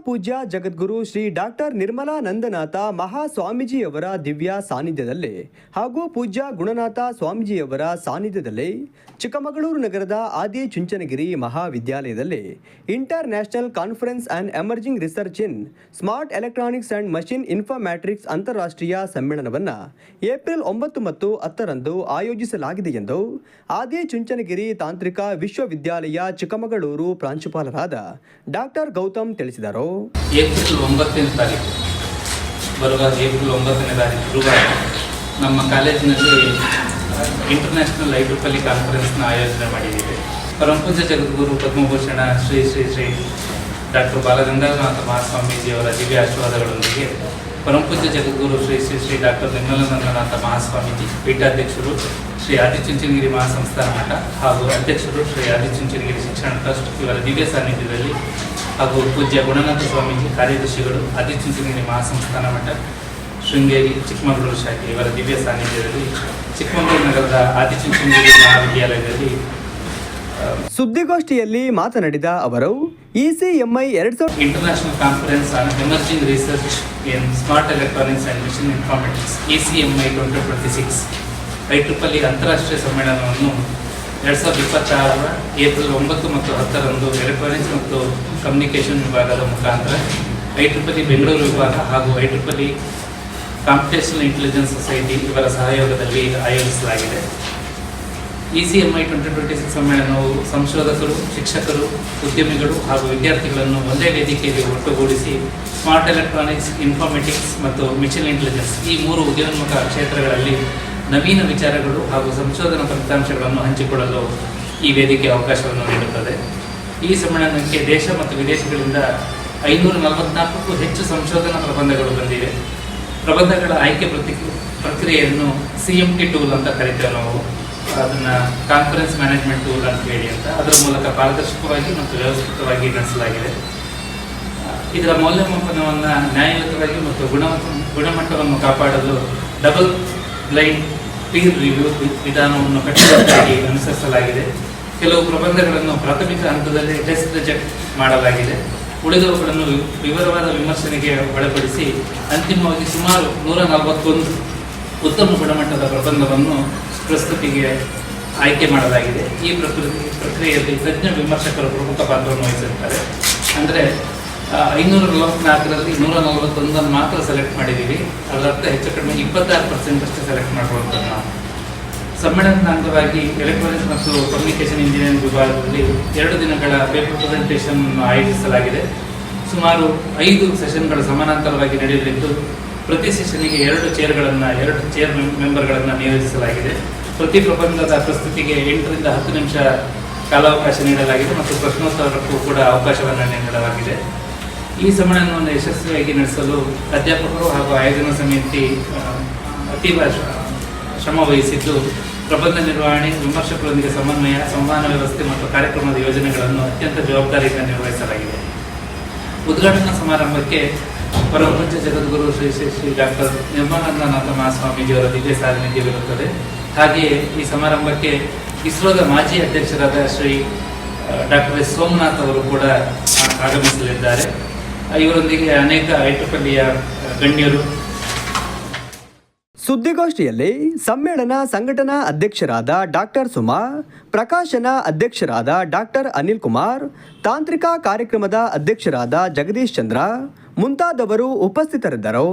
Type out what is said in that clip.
ಪೂಜ್ಯ ಜಗದ್ಗುರು ಶ್ರೀ ಡಾಕ್ಟರ್ ನಿರ್ಮಲಾನಂದನಾಥ ಮಹಾಸ್ವಾಮೀಜಿಯವರ ದಿವ್ಯ ಸಾನ್ನಿಧ್ಯದಲ್ಲಿ ಹಾಗೂ ಪೂಜ್ಯ ಗುಣನಾಥ ಸ್ವಾಮೀಜಿಯವರ ಸಾನ್ನಿಧ್ಯದಲ್ಲಿ ಚಿಕ್ಕಮಗಳೂರು ನಗರದ ಆದಿಚುಂಚನಗಿರಿ ಮಹಾವಿದ್ಯಾಲಯದಲ್ಲಿ international conference and emerging research in smart electronics and machine informatics ಅಂತಾರಾಷ್ಟ್ರೀಯ ಸಮ್ಮೇಳನವನ್ನು ಏಪ್ರಿಲ್ 9 ಮತ್ತು 10ರಂದು ಆಯೋಜಿಸಲಾಗಿದೆ ಎಂದು ಆದಿಚುಂಚನಗಿರಿ ತಾಂತ್ರಿಕ ವಿಶ್ವವಿದ್ಯಾಲಯ ಚಿಕ್ಕಮಗಳೂರು ಪ್ರಾಂಶುಪಾಲರಾದ ಡಾಕ್ಟರ್ ಗೌತಮ್ ತಿಳಿಸಿದರು. ಏಪ್ರಿಲ್ 9ನೇ ತಾರೀಕು ಬರುವ ಏಪ್ರಿಲ್ 9ನೇ ತಾರೀಕು ಗುರುವಾರ ನಮ್ಮ ಕಾಲೇಜಿನಲ್ಲಿ ಇಂಟರ್ನ್ಯಾಷನಲ್ IEEE ಕಾನ್ಫರೆನ್ಸ್ನ ಆಯೋಜನೆ ಮಾಡಿದ್ದೀವಿ. ಪರಮಪೂಜ್ಯ ಜಗದ್ಗುರು ಪದ್ಮಭೂಷಣ ಶ್ರೀ ಶ್ರೀ ಶ್ರೀ ಡಾಕ್ಟರ್ ಬಾಲಗಂಗಾಧರನಾಥ ಮಹಾಸ್ವಾಮೀಜಿಯವರ ದಿವ್ಯ ಆಶೀರ್ವಾದಗಳೊಂದಿಗೆ ಪರಮಪೂಜ್ಯ ಜಗದ್ಗುರು ಶ್ರೀ ಶ್ರೀ ಶ್ರೀ ಡಾಕ್ಟರ್ ನಿರ್ಮಲಾನಂದನಾಥ ಮಹಾಸ್ವಾಮೀಜಿ, ಪೀಠಾಧ್ಯಕ್ಷರು ಶ್ರೀ ಆದಿಚುಂಚನಗಿರಿ ಮಹಾಸಂಸ್ಥಾನ ಮಠ ಹಾಗೂ ಅಧ್ಯಕ್ಷರು ಶ್ರೀ ಆದಿಚುಂಚನಗಿರಿ ಶಿಕ್ಷಣ ಟ್ರಸ್ಟ್ ಇವರ ದಿವ್ಯ ಸಾನ್ನಿಧ್ಯದಲ್ಲಿ ಹಾಗೂ ಪೂಜ್ಯ ಗುಣನಾಥ ಸ್ವಾಮೀಜಿ ಕಾರ್ಯದರ್ಶಿಗಳು ಆದಿಚುಂಚನಗಿರಿ ಮಹಾಸಂಸ್ಥಾನ ಮಠ ಶೃಂಗೇರಿ ಚಿಕ್ಕಮಗಳೂರು ಶಾಖೆ ಇವರ ದಿವ್ಯ ಸಾನ್ನಿಧ್ಯದಲ್ಲಿ ಚಿಕ್ಕಮಗಳೂರು ನಗರದ ಆದಿಚುಂಚನಗಿರಿ ಮಹಾವಿದ್ಯಾಲಯದಲ್ಲಿ ಸುದ್ದಿಗೋಷ್ಠಿಯಲ್ಲಿ ಮಾತನಾಡಿದ ಅವರು ECMI international conference on emerging research in smart electronics and machine informatics ECMI 2026 IEEE ಅಂತಾರಾಷ್ಟ್ರೀಯ ಸಮ್ಮೇಳನವನ್ನು 2026ರ ಏಪ್ರಿಲ್ 9 ಮತ್ತು 10ರಂದು ಎಲೆಕ್ಟ್ರಾನಿಕ್ಸ್ ಮತ್ತು ಕಮ್ಯುನಿಕೇಷನ್ ವಿಭಾಗದ ಮುಖಾಂತರ IEEE ಬೆಂಗಳೂರು ವಿಭಾಗ ಹಾಗೂ IEEE ಕಾಂಪಿಟೇಷನಲ್ ಇಂಟೆಲಿಜೆನ್ಸ್ ಸೊಸೈಟಿ ಇವರ ಸಹಯೋಗದಲ್ಲಿ ಆಯೋಜಿಸಲಾಗಿದೆ. ECMI 2026 ಸಮ್ಮೇಳನವು ಸಂಶೋಧಕರು, ಶಿಕ್ಷಕರು, ಉದ್ಯಮಿಗಳು ಹಾಗೂ ವಿದ್ಯಾರ್ಥಿಗಳನ್ನು ಒಂದೇ ವೇದಿಕೆಯಲ್ಲಿ ಒಟ್ಟುಗೂಡಿಸಿ ಸ್ಮಾರ್ಟ್ ಎಲೆಕ್ಟ್ರಾನಿಕ್ಸ್, ಇನ್ಫಾರ್ಮೆಟಿಕ್ಸ್ ಮತ್ತು ಮಿಷನ್ ಇಂಟೆಲಿಜೆನ್ಸ್ ಈ 3 ಉದ್ಯೋನ್ಮುಖ ಕ್ಷೇತ್ರಗಳಲ್ಲಿ ನವೀನ ವಿಚಾರಗಳು ಹಾಗೂ ಸಂಶೋಧನಾ ಫಲಿತಾಂಶಗಳನ್ನು ಹಂಚಿಕೊಳ್ಳಲು ಈ ವೇದಿಕೆ ಅವಕಾಶವನ್ನು ನೀಡುತ್ತದೆ. ಈ ಸಮ್ಮೇಳನಕ್ಕೆ ದೇಶ ಮತ್ತು ವಿದೇಶಗಳಿಂದ 544ಕ್ಕೂ ಹೆಚ್ಚು ಸಂಶೋಧನಾ ಪ್ರಬಂಧಗಳು ಬಂದಿವೆ. ಪ್ರಬಂಧಗಳ ಆಯ್ಕೆ ಪ್ರಕ್ರಿಯೆಯನ್ನು CMT ಟೂಲ್ ಅಂತ ಕರೀತೇವೆ ನಾವು. ಅದನ್ನು ಕಾನ್ಫರೆನ್ಸ್ ಮ್ಯಾನೇಜ್ಮೆಂಟ್ ಟೂಲ್ ಅಂತ ಹೇಳಿ ಅಂತ ಅದರ ಮೂಲಕ ಪಾರದರ್ಶಕವಾಗಿ ಮತ್ತು ವ್ಯವಸ್ಥಿತವಾಗಿ ನಡೆಸಲಾಗಿದೆ. ಇದರ ಮೌಲ್ಯಮಾಪನವನ್ನು ನ್ಯಾಯಯುತವಾಗಿ ಮತ್ತು ಗುಣಮಟ್ಟವನ್ನು ಕಾಪಾಡಲು ಡಬಲ್ ಬ್ಲೈಂಡ್ ಪೀರ್ ರಿವ್ಯೂ ವಿಧಾನವನ್ನು ಕಟ್ಟುನಿಟ್ಟಾಗಿ ಅನುಸರಿಸಲಾಗಿದೆ. ಕೆಲವು ಪ್ರಬಂಧಗಳನ್ನು ಪ್ರಾಥಮಿಕ ಹಂತದಲ್ಲಿ ಟೆಸ್ಟ್ ರಿಜೆಕ್ಟ್ ಮಾಡಲಾಗಿದೆ. ಉಳಿದವುಗಳನ್ನು ವಿವರವಾದ ವಿಮರ್ಶನೆಗೆ ಒಳಪಡಿಸಿ ಅಂತಿಮವಾಗಿ ಸುಮಾರು 141 ಉತ್ತಮ ಗುಣಮಟ್ಟದ ಪ್ರಬಂಧವನ್ನು ಪ್ರಸ್ತುತಿಗೆ ಆಯ್ಕೆ ಮಾಡಲಾಗಿದೆ. ಈ ಪ್ರಕ್ರಿಯೆಯಲ್ಲಿ ತಜ್ಞ ವಿಮರ್ಶಕರು ಪ್ರಮುಖ ಪಾತ್ರವನ್ನು ವಹಿಸಿರ್ತಾರೆ. ಅಂದರೆ 544ರಲ್ಲಿ 141 ಮಾತ್ರ ಸೆಲೆಕ್ಟ್ ಮಾಡಿದ್ದೀವಿ. ಅದರರ್ಥ ಹೆಚ್ಚು ಕಡಿಮೆ 26% ಅಷ್ಟೇ ಸೆಲೆಕ್ಟ್ ಮಾಡುವಂಥದ್ದು ನಾವು. ಸಮ್ಮೇಳನದ ಅಂಗವಾಗಿ ಎಲೆಕ್ಟ್ರಾನಿಕ್ಸ್ ಮತ್ತು ಕಮ್ಯುನಿಕೇಷನ್ ಇಂಜಿನಿಯರಿಂಗ್ ವಿಭಾಗದಲ್ಲಿ 2 ದಿನಗಳ ಪೇಪರ್ ಪ್ರೆಸೆಂಟೇಷನ್ ಆಯೋಜಿಸಲಾಗಿದೆ. ಸುಮಾರು 5 ಸೆಷನ್ಗಳು ಸಮಾನಾಂತರವಾಗಿ ನಡೆಯಲಿದ್ದು ಪ್ರತಿ ಸೆಷನ್ಗೆ 2 ಚೇರ್ ಮೆಂಬರ್ಗಳನ್ನು ನಿಯೋಜಿಸಲಾಗಿದೆ. ಪ್ರತಿ ಪ್ರಬಂಧದ ಪ್ರಸ್ತುತಿಗೆ 8 ರಿಂದ 10 ನಿಮಿಷ ಕಾಲಾವಕಾಶ ನೀಡಲಾಗಿದೆ ಮತ್ತು ಪ್ರಶ್ನೋತ್ತರಕ್ಕೂ ಕೂಡ ಅವಕಾಶವನ್ನು ನೀಡಲಾಗಿದೆ. ಈ ಸಮ್ಮೇಳನವನ್ನು ಯಶಸ್ವಿಯಾಗಿ ನಡೆಸಲು ಅಧ್ಯಾಪಕರು ಹಾಗೂ ಆಯೋಜನಾ ಸಮಿತಿ ಅತೀವ ಶ್ರಮ ವಹಿಸಿದ್ದು ಪ್ರಬಂಧ ನಿರ್ವಹಣೆ, ವಿಮರ್ಶಕರೊಂದಿಗೆ ಸಮನ್ವಯ, ಸಂವಹನ ವ್ಯವಸ್ಥೆ ಮತ್ತು ಕಾರ್ಯಕ್ರಮದ ಯೋಜನೆಗಳನ್ನು ಅತ್ಯಂತ ಜವಾಬ್ದಾರಿಯಿಂದ ನಿರ್ವಹಿಸಲಾಗಿದೆ. ಉದ್ಘಾಟನಾ ಸಮಾರಂಭಕ್ಕೆ ಪರಮಪೂಜ್ಯ ಜಗದ್ಗುರು ಶ್ರೀ ಶ್ರೀ ಶ್ರೀ ಡಾಕ್ಟರ್ ನಿರ್ಮಲಾನಂದನಾಥ ಮಹಾಸ್ವಾಮೀಜಿಯವರ ದಿವ್ಯ ಸಾನ್ನಿಧ್ಯವಿರುತ್ತದೆ. ಹಾಗೆಯೇ ಈ ಸಮಾರಂಭಕ್ಕೆ ಇಸ್ರೋದ ಮಾಜಿ ಅಧ್ಯಕ್ಷರಾದ ಶ್ರೀ ಡಾಕ್ಟರ್ ಎಸ್ ಸೋಮನಾಥ್ ಅವರು ಕೂಡ ಆಗಮಿಸಲಿದ್ದಾರೆ. ಇವರೊಂದಿಗೆ ಅನೇಕ IEEEಯ ಗಣ್ಯರು. ಸುದ್ದಿಗೋಷ್ಠಿಯಲ್ಲಿ ಸಮ್ಮೇಳನ ಸಂಘಟನಾ ಅಧ್ಯಕ್ಷರಾದ ಡಾಕ್ಟರ್ ಸುಮಾ, ಪ್ರಕಾಶನ ಅಧ್ಯಕ್ಷರಾದ ಡಾಕ್ಟರ್ ಅನಿಲ್ ಕುಮಾರ್, ತಾಂತ್ರಿಕ ಕಾರ್ಯಕ್ರಮದ ಅಧ್ಯಕ್ಷರಾದ ಜಗದೀಶ್ ಚಂದ್ರ ಮುಂತಾದವರು ಉಪಸ್ಥಿತರಿದ್ದರು.